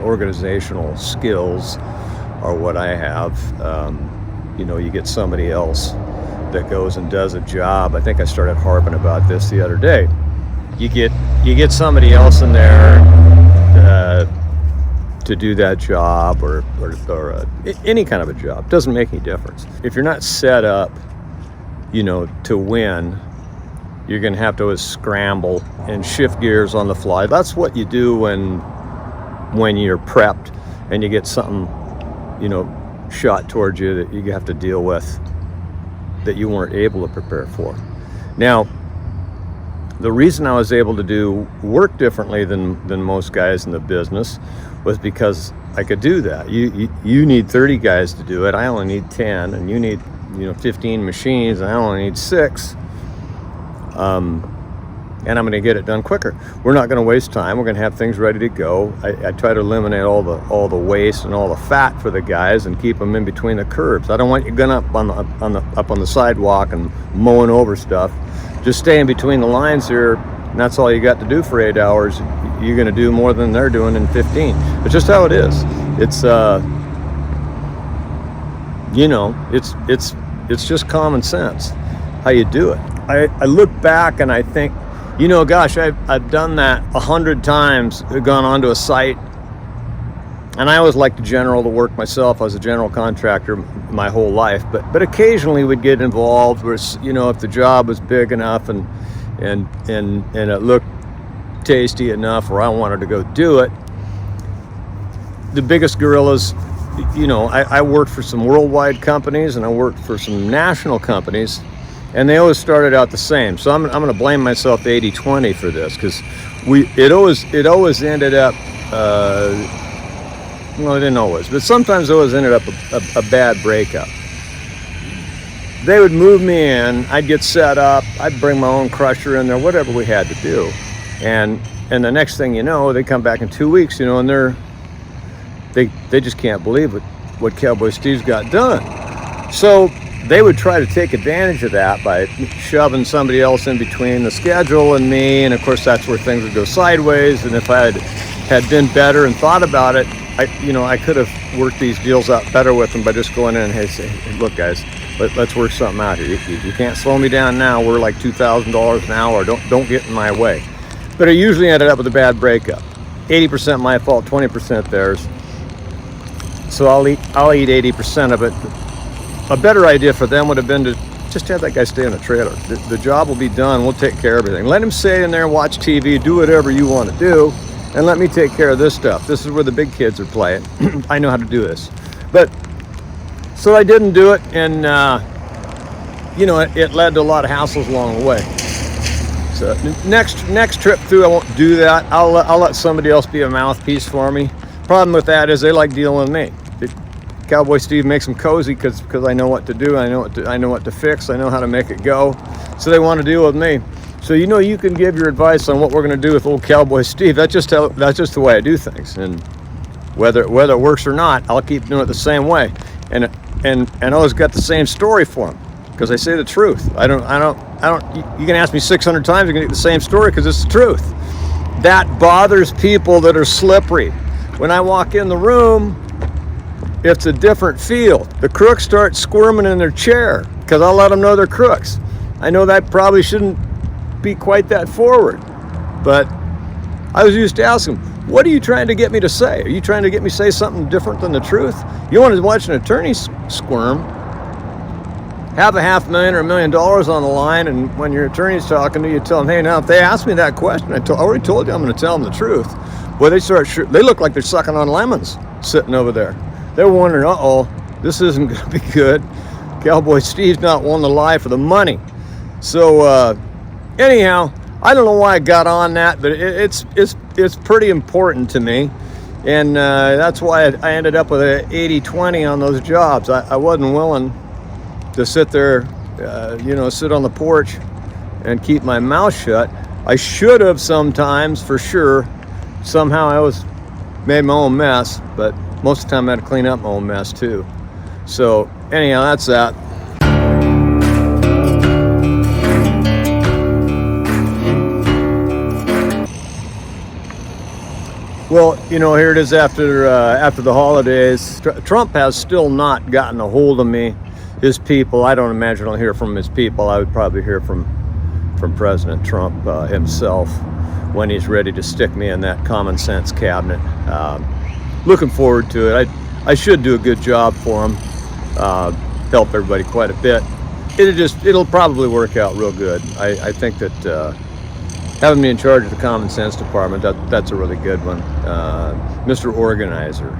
Organizational skills are what I have. You get somebody else that goes and does a job. I think I started harping about this the other day. You get somebody else in there to do that job or any kind of a job. Doesn't make any difference. If you're not set up, to win, you're going to have to scramble and shift gears on the fly. That's what you do when you're prepped and you get something, shot towards you that you have to deal with that you weren't able to prepare for. Now, the reason I was able to do work differently than most guys in the business was because I could do that. You need 30 guys to do it. I only need 10, and you need 15 machines, and I only need 6. And I'm going to get it done quicker. We're not going to waste time. We're going to have things ready to go. I try to eliminate all the waste and all the fat for the guys and keep them in between the curbs. I don't want you going up on the sidewalk and mowing over stuff. Just stay in between the lines here, and that's all you got to do for 8 hours. You're going to do more than they're doing in 15. It's just how it is. It's it's just common sense how you do it. I look back and I think, gosh, I've done that 100 times, gone onto a site, and I always liked to work myself. I was a general contractor my whole life, but occasionally we'd get involved where, if the job was big enough and it looked tasty enough, or I wanted to go do it. The biggest gorillas, I worked for some worldwide companies and I worked for some national companies. And they always started out the same. So I'm going to blame myself 80-20 for this, because it always ended up, it didn't always, but sometimes it always ended up a bad breakup. They would move me in, I'd get set up, I'd bring my own crusher in there, whatever we had to do. And the next thing you know, they come back in 2 weeks, and they just can't believe what Cowboy Steve's got done. So they would try to take advantage of that by shoving somebody else in between the schedule and me, and of course that's where things would go sideways. And if I had been better and thought about it, I could have worked these deals out better with them by just going in and say, look guys, let's work something out here. You can't slow me down now. We're like $2,000 an hour. Don't get in my way. But it usually ended up with a bad breakup. 80% my fault, 20% theirs. So I'll eat 80% of it. A better idea for them would have been to just have that guy stay in the trailer. The job will be done. We'll take care of everything. Let him stay in there, watch TV, do whatever you want to do, and let me take care of this stuff. This is where the big kids are playing. I know how to do this. So I didn't do it, and it led to a lot of hassles along the way. So next trip through, I won't do that. I'll let somebody else be a mouthpiece for me. Problem with that is they like dealing with me. Cowboy Steve makes them cozy because I know what to do. I know what to fix. I know how to make it go. So they want to deal with me. So you can give your advice on what we're going to do with old Cowboy Steve. That's just the way I do things. And whether it works or not, I'll keep doing it the same way. And I always got the same story for him because I say the truth. I don't. You can ask me 600 times, you're going to get the same story because it's the truth. That bothers people that are slippery. When I walk in the room, it's a different feel. The crooks start squirming in their chair because I'll let them know they're crooks. I know that probably shouldn't be quite that forward, but I was used to ask them, what are you trying to get me to say? Are you trying to get me to say something different than the truth? You want to watch an attorney squirm, have $500,000 or $1 million on the line, and when your attorney's talking to you, tell them, hey, now if they ask me that question, I already told you I'm going to tell them the truth. Well, they look like they're sucking on lemons sitting over there. They're wondering, this isn't going to be good. Cowboy Steve's not one to lie for the money. So anyhow, I don't know why I got on that, but it's pretty important to me. And that's why I ended up with an 80-20 on those jobs. I wasn't willing to sit there, sit on the porch and keep my mouth shut. I should have sometimes, for sure. Somehow I always made my own mess, but most of the time I had to clean up my own mess too. So anyhow, that's that. Well, here it is after the holidays. Trump has still not gotten a hold of me. His people, I don't imagine I'll hear from his people. I would probably hear from President Trump himself when he's ready to stick me in that common sense cabinet. Looking forward to it. I should do a good job for him. Help everybody quite a bit. It'll probably work out real good. I think that having me in charge of the Common Sense Department, that's a really good one. Mr. Organizer,